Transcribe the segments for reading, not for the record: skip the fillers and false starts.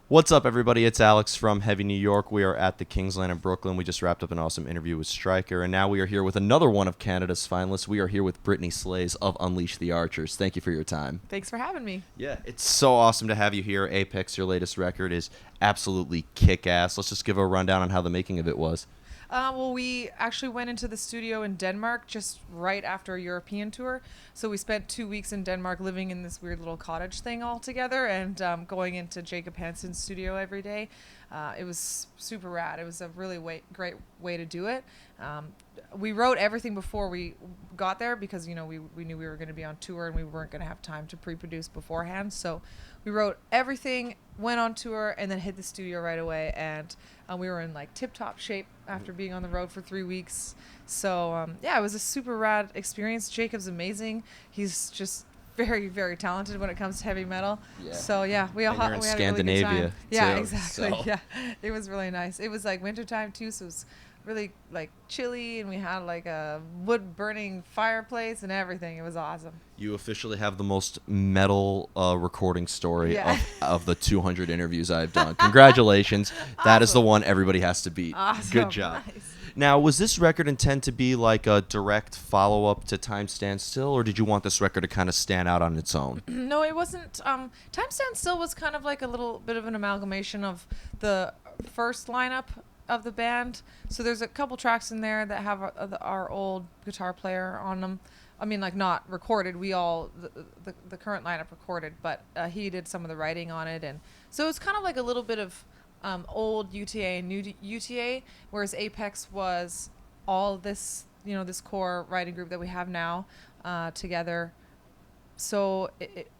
What's up, everybody? It's Alex from Heavy New York. We are at the Kingsland in Brooklyn. We just wrapped up an awesome interview with Stryker, and now we are here with another one of Canada's finalists. We are here with Brittney Slays of Unleash the Archers. Thank you for your time. Thanks for having me. Yeah, it's so awesome to have you here. Apex, your latest record, is absolutely kick-ass. Let's just give a rundown on how the making of it was. Well, we actually went into the studio in Denmark just right after a European tour. So we spent 2 weeks in Denmark living in this weird little cottage thing all together and going into Jacob Hansen's studio every day. It was super rad. It was a really great way to do it. We wrote everything before we got there because, we knew we were going to be on tour and we weren't going to have time to pre-produce beforehand. So we wrote everything, went on tour, and then hit the studio right away. And we were in like tip-top shape after being on the road for 3 weeks. So, it was a super rad experience. Jacob's amazing. He's just very, very talented when it comes to heavy metal. Yeah. So, we all And you're in we had a really good Scandinavia, time. Yeah, too, exactly. so. Yeah, it was really nice. It was like wintertime, too, so it was really like chilly, and we had like a wood burning fireplace and everything. It was awesome. You officially have the most metal recording story of the 200 interviews I've done. Congratulations. That is the one everybody has to beat. Awesome. Good job. Nice. Now, was this record intended to be like a direct follow-up to Time Stands Still, or did you want this record to kind of stand out on its own? No, it wasn't. Time Stand Still was kind of like a little bit of an amalgamation of the first lineup of the band. So there's a couple tracks in there that have our old guitar player on them. I mean, like, not recorded. We all, the current lineup recorded, but he did some of the writing on it. And so it's kind of like a little bit of old UTA and new UTA, whereas Apex was all this, this core writing group that we have now together. So it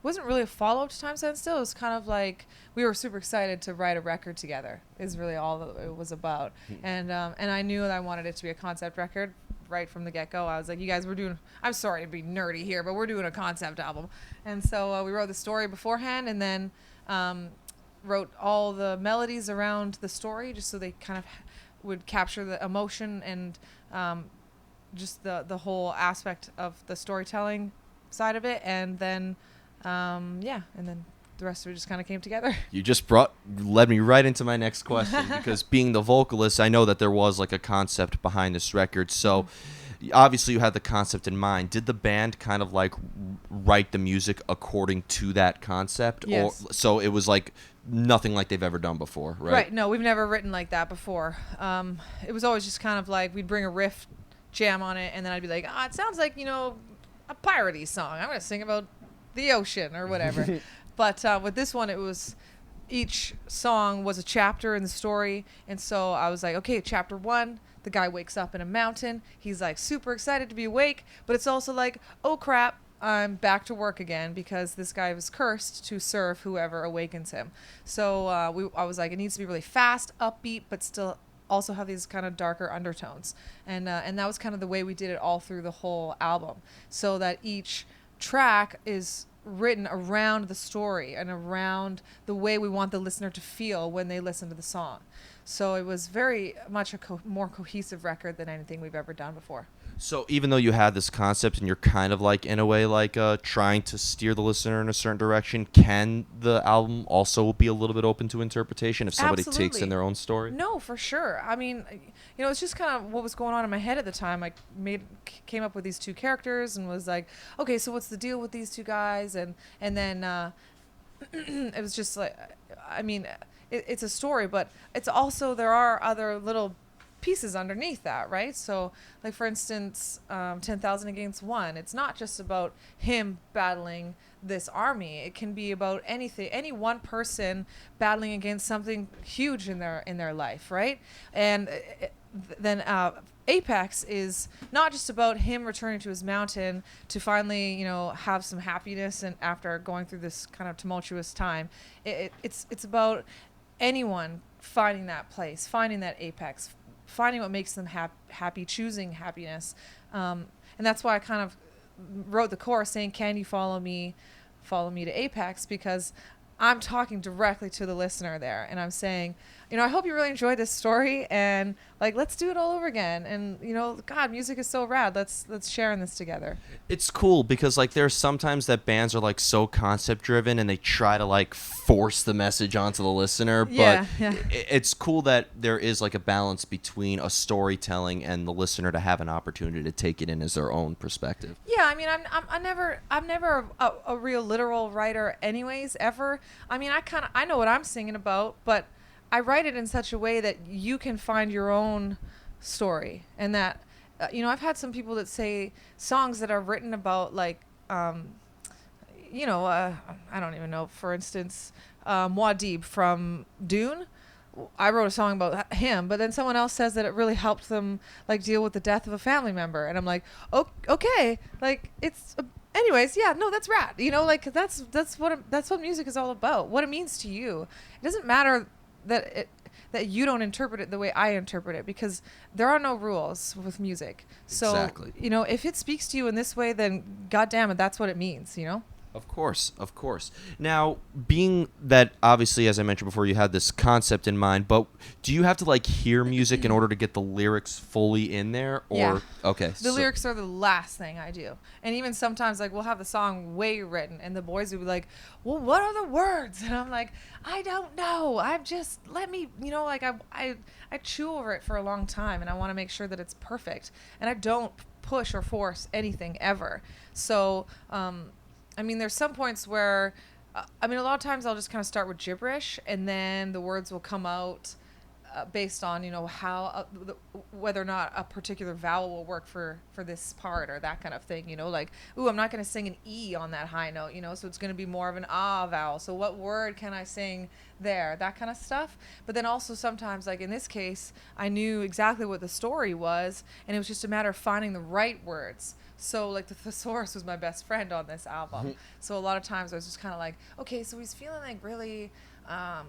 wasn't really a follow-up to Time Stands Still. It was kind of like we were super excited to write a record together is really all that it was about. And I knew that I wanted it to be a concept record right from the get-go. I was like, you guys, I'm sorry to be nerdy here, but we're doing a concept album. And so we wrote the story beforehand and then wrote all the melodies around the story just so they kind of would capture the emotion and just the whole aspect of the storytelling side of it. And then and then the rest of it just kind of came together. You just led me right into my next question because being the vocalist, I know that there was like a concept behind this record. So obviously you had the concept in mind. Did the band kind of like write the music according to that concept? Yes. Or so it was like nothing like they've ever done before, right? Right. No, we've never written like that before. It was always just kind of like we'd bring a riff, jam on it, and then I'd be like, it sounds like, a piratey song. I'm going to sing about the ocean or whatever. But with this one, it was each song was a chapter in the story. And so I was like, okay, chapter 1, the guy wakes up in a mountain. He's like super excited to be awake. But it's also like, oh, crap, I'm back to work again because this guy was cursed to serve whoever awakens him. So I was like, it needs to be really fast, upbeat, but still also have these kind of darker undertones. And that was kind of the way we did it all through the whole album. So that each track is written around the story and around the way we want the listener to feel when they listen to the song. So it was very much a more cohesive record than anything we've ever done before. So even though you had this concept and you're kind of like, in a way, like trying to steer the listener in a certain direction, can the album also be a little bit open to interpretation if somebody takes in their own story? No, for sure. I mean, it's just kind of what was going on in my head at the time. I came up with these two characters and was like, okay, so what's the deal with these two guys? And then it was just like, I mean, it's a story, but it's also, there are other little pieces underneath that, right? So like, for instance, 10,000 Against One, it's not just about him battling this army. It can be about anything, any one person battling against something huge in their life, right? And then Apex is not just about him returning to his mountain to finally, have some happiness and after going through this kind of tumultuous time. It's about anyone finding that place, finding that apex, finding what makes them happy, choosing happiness. And that's why I kind of wrote the chorus saying, can you follow me to Apex? Because I'm talking directly to the listener there. And I'm saying, I hope you really enjoyed this story, and like, let's do it all over again. And God, music is so rad. Let's share in this together. It's cool because like there's sometimes that bands are like so concept driven and they try to like force the message onto the listener, Yeah, but yeah. it's cool that there is like a balance between a storytelling and the listener to have an opportunity to take it in as their own perspective. Yeah, I mean, I'm never a real literal writer, anyways, ever. I mean, I know what I'm singing about, but I write it in such a way that you can find your own story, and that I've had some people that say songs that are written about like I don't even know. For instance, Muad'Dib from Dune. I wrote a song about him, but then someone else says that it really helped them like deal with the death of a family member, and I'm like, oh, okay, like it's. Anyways, yeah, no, that's rad. Like that's what music is all about. What it means to you. It doesn't matter that you don't interpret it the way I interpret it, because there are no rules with music. So Exactly. if it speaks to you in this way, then goddamn it, that's what it means. Of course, of course. Now, being that obviously, as I mentioned before, you had this concept in mind, but do you have to like hear music in order to get the lyrics fully in there? Or Yeah. okay, The lyrics are the last thing I do. And even sometimes, like, we'll have the song way written, and the boys will be like, well, what are the words? And I'm like, I don't know. I'm just, let me, like, I chew over it for a long time, and I want to make sure that it's perfect. And I don't push or force anything ever. So, I mean, there's some points where, a lot of times I'll just kind of start with gibberish, and then the words will come out based on, how, whether or not a particular vowel will work for this part or that kind of thing, like, ooh, I'm not going to sing an E on that high note, so it's going to be more of an ah vowel. So what word can I sing there? That kind of stuff. But then also sometimes, like in this case, I knew exactly what the story was, and it was just a matter of finding the right words. So, like, the thesaurus was my best friend on this album. So a lot of times I was just kind of like, okay, so he's feeling like really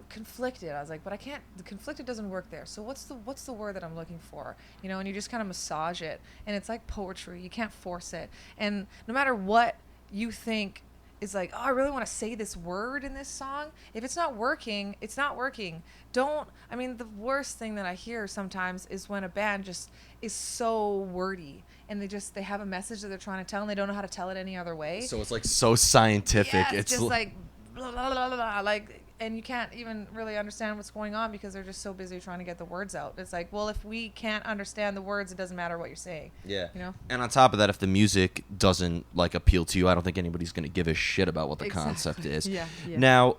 conflicted. I was like, but the conflicted doesn't work there. So what's the word that I'm looking for? And you just kind of massage it. And it's like poetry. You can't force it. And no matter what you think is like, oh, I really want to say this word in this song. If it's not working, it's not working. The worst thing that I hear sometimes is when a band just is so wordy, and they have a message that they're trying to tell, and they don't know how to tell it any other way. so it's like so scientific. Yeah, it's just like blah, blah, blah, blah, blah, like, and you can't even really understand what's going on because they're just so busy trying to get the words out. It's like, well, if we can't understand the words, it doesn't matter what you're saying. Yeah. And on top of that, if the music doesn't like appeal to you, I don't think anybody's going to give a shit about what the concept is. Yeah. Now,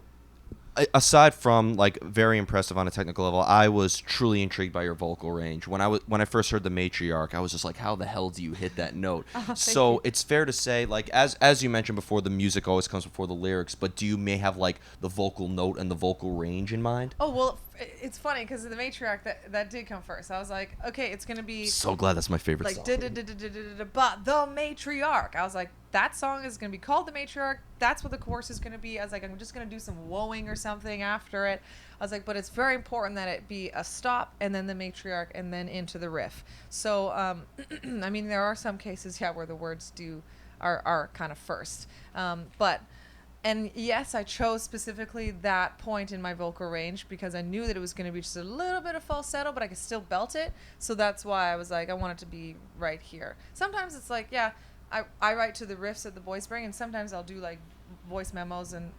aside from like very impressive on a technical level, I was truly intrigued by your vocal range. When I first heard the Matriarch, I was just like, how the hell do you hit that note? So it's fair to say, like, as you mentioned before, the music always comes before the lyrics, but do you may have like the vocal note and the vocal range in mind? Oh, well, it's funny because the Matriarch that did come first. I was like, okay, it's gonna be So glad that's my favorite like song. but the Matriarch. I was like, that song is gonna be called the Matriarch. That's what the chorus is gonna be. I was like, I'm just gonna do some woeing or something after it. I was like, but it's very important that it be a stop and then the Matriarch and then into the riff. So there are some cases where the words are kind of first, but. And yes, I chose specifically that point in my vocal range because I knew that it was going to be just a little bit of falsetto, but I could still belt it. So that's why I was like, I want it to be right here. Sometimes it's like, yeah, I write to the riffs that the boys bring, and sometimes I'll do like voice memos and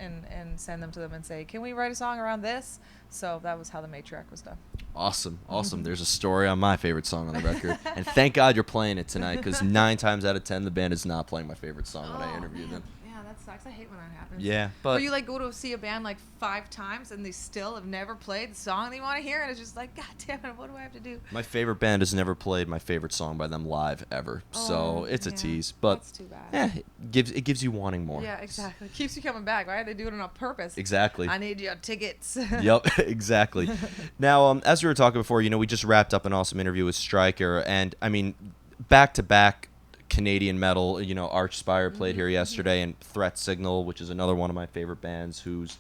send them to them and say, can we write a song around this? So that was how the Matriarch was done. Awesome. There's a story on my favorite song on the record, and thank God you're playing it tonight, because 9 times out of 10 the band is not playing my favorite song when I interview them. Yeah, that sucks. I hate when that happens. Yeah, but or you like go to see a band like 5 times and they still have never played the song they want to hear, and it's just like, God damn it, what do I have to do? my favorite band has never played my favorite song by them live ever, so it's a tease. But that's too bad. it gives you wanting more. Yeah, exactly. Keeps you coming back, right? They do it on purpose. Exactly. I need your tickets. Yep, exactly. Now, as we were talking before, we just wrapped up an awesome interview with Stryker, and back to back Canadian metal. Archspire played here yesterday, and Threat Signal, which is another one of my favorite bands, who's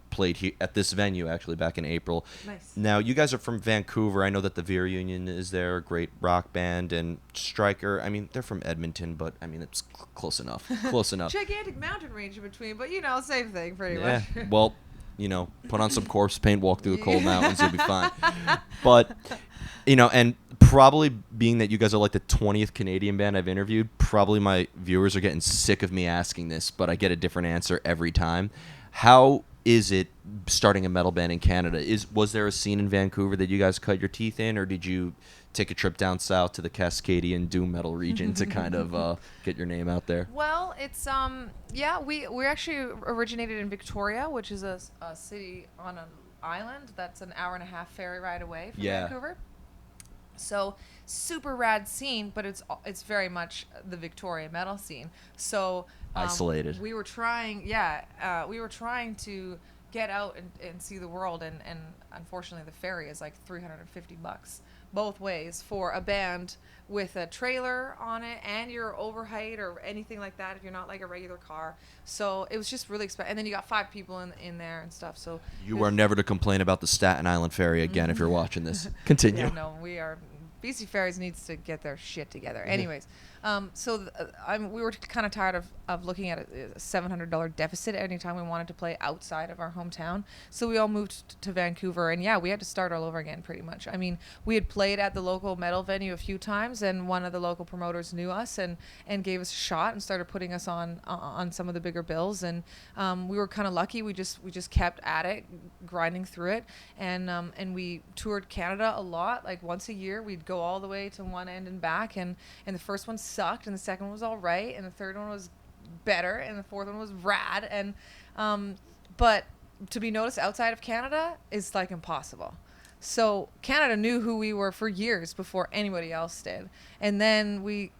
played here at this venue actually back in April. Nice. Now, you guys are from Vancouver. I know that the Veer Union is there, a great rock band, and Stryker. They're from Edmonton, but it's close enough. Close enough. Gigantic mountain range in between, but same thing pretty Yeah. much. Well, put on some corpse paint, walk through the cold mountains, you'll be fine. But, and probably being that you guys are like the 20th Canadian band I've interviewed, probably my viewers are getting sick of me asking this, but I get a different answer every time. How is it starting a metal band in Canada? Was there a scene in Vancouver that you guys cut your teeth in, or did you take a trip down south to the Cascadian doom metal region to kind of get your name out there? Well, it's we actually originated in Victoria, which is a city on an island that's an hour and a half ferry ride away from Vancouver. So super rad scene, but it's very much the Victoria metal scene. So isolated. We were trying to get out and see the world, and unfortunately the ferry is like $350 both ways for a band with a trailer on it, and you're overheight or anything like that if you're not like a regular car. So it was just really expensive, and then you got 5 people in there and stuff. So you are never to complain about the Staten Island ferry again if you're watching this. Continue. Yeah, no, we are. BC Ferries needs to get their shit together. Anyways, we were kind of tired of looking at a $700 deficit anytime we wanted to play outside of our hometown. So we all moved to Vancouver, and we had to start all over again pretty much. I mean, we had played at the local metal venue a few times, and one of the local promoters knew us and gave us a shot and started putting us on some of the bigger bills. And we were kind of lucky. We just kept at it, grinding through it, and we toured Canada a lot. Like once a year, we'd go all the way to one end and back, and the first one sucked, and the second one was all right, and the third one was better, and the fourth one was rad. And but to be noticed outside of Canada is like impossible. So Canada knew who we were for years before anybody else did. And then we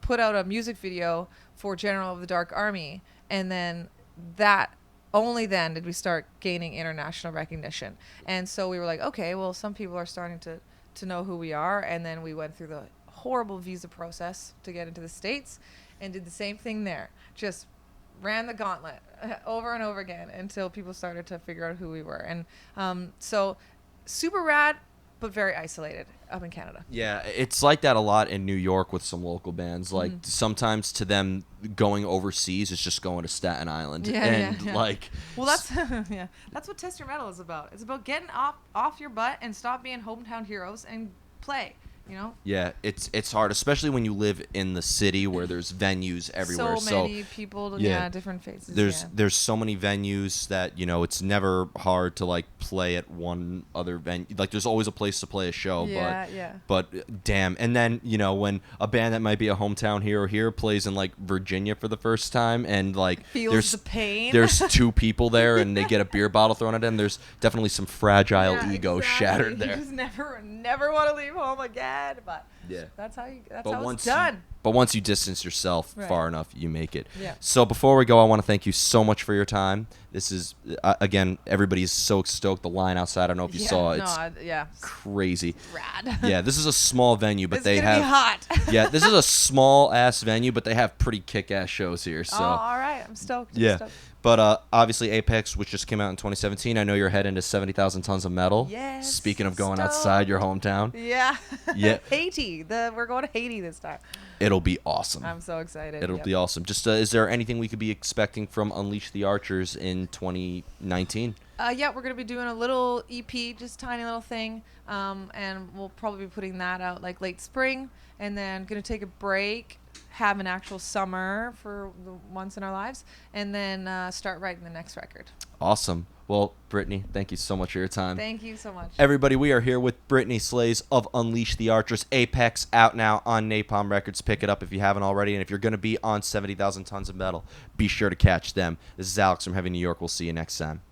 put out a music video for General of the Dark Army, and then only then did we start gaining international recognition. And so we were like, okay, well, some people are starting to know who we are. And then we went through the horrible visa process to get into the States and did the same thing there. Just ran the gauntlet over and over again until people started to figure out who we were. And so super rad, but very isolated up in Canada. Yeah, it's like that a lot in New York with some local bands. Like sometimes to them, going overseas is just going to Staten Island. Yeah. Well, that's that's what Test Your Metal is about. It's about getting off your butt and stop being hometown heroes and play. Yeah, it's hard, especially when you live in the city where there's venues everywhere. So many people, different faces. There's so many venues that it's never hard to like play at one other venue. Like there's always a place to play a show. But damn, and then when a band that might be a hometown hero here plays in like Virginia for the first time, and like feels the pain. There's 2 people there, and they get a beer bottle thrown at them. There's definitely some fragile ego shattered there. You just never want to leave home again. But that's how it's done. But once you distance yourself far enough, you make it. Yeah. So before we go, I want to thank you so much for your time. This is, again, everybody's so stoked. The line outside, I don't know if you saw. It's crazy. Rad. Yeah, this is a small venue, but they have. Be hot. Yeah, this is a small ass venue, but they have pretty kick-ass shows here. So. Oh, all right. I'm stoked. But obviously Apex, which just came out in 2017, I know you're heading to 70,000 Tons of Metal. Yes. Speaking of going outside your hometown. Yeah. Yeah. Haiti. We're going to Haiti this time. It'll be awesome. I'm so excited. It'll be awesome. Just is there anything we could be expecting from Unleash the Archers in 2019? We're going to be doing a little EP, just tiny little thing, and we'll probably be putting that out like late spring, and then going to take a break, have an actual summer for the once in our lives, and then start writing the next record. Awesome. Well, Brittney, thank you so much for your time. Thank you so much. Everybody, we are here with Brittney Slays of Unleash the Archers. Apex out now on Napalm Records. Pick it up if you haven't already. And if you're going to be on 70,000 Tons of Metal, be sure to catch them. This is Alex from Heavy New York. We'll see you next time.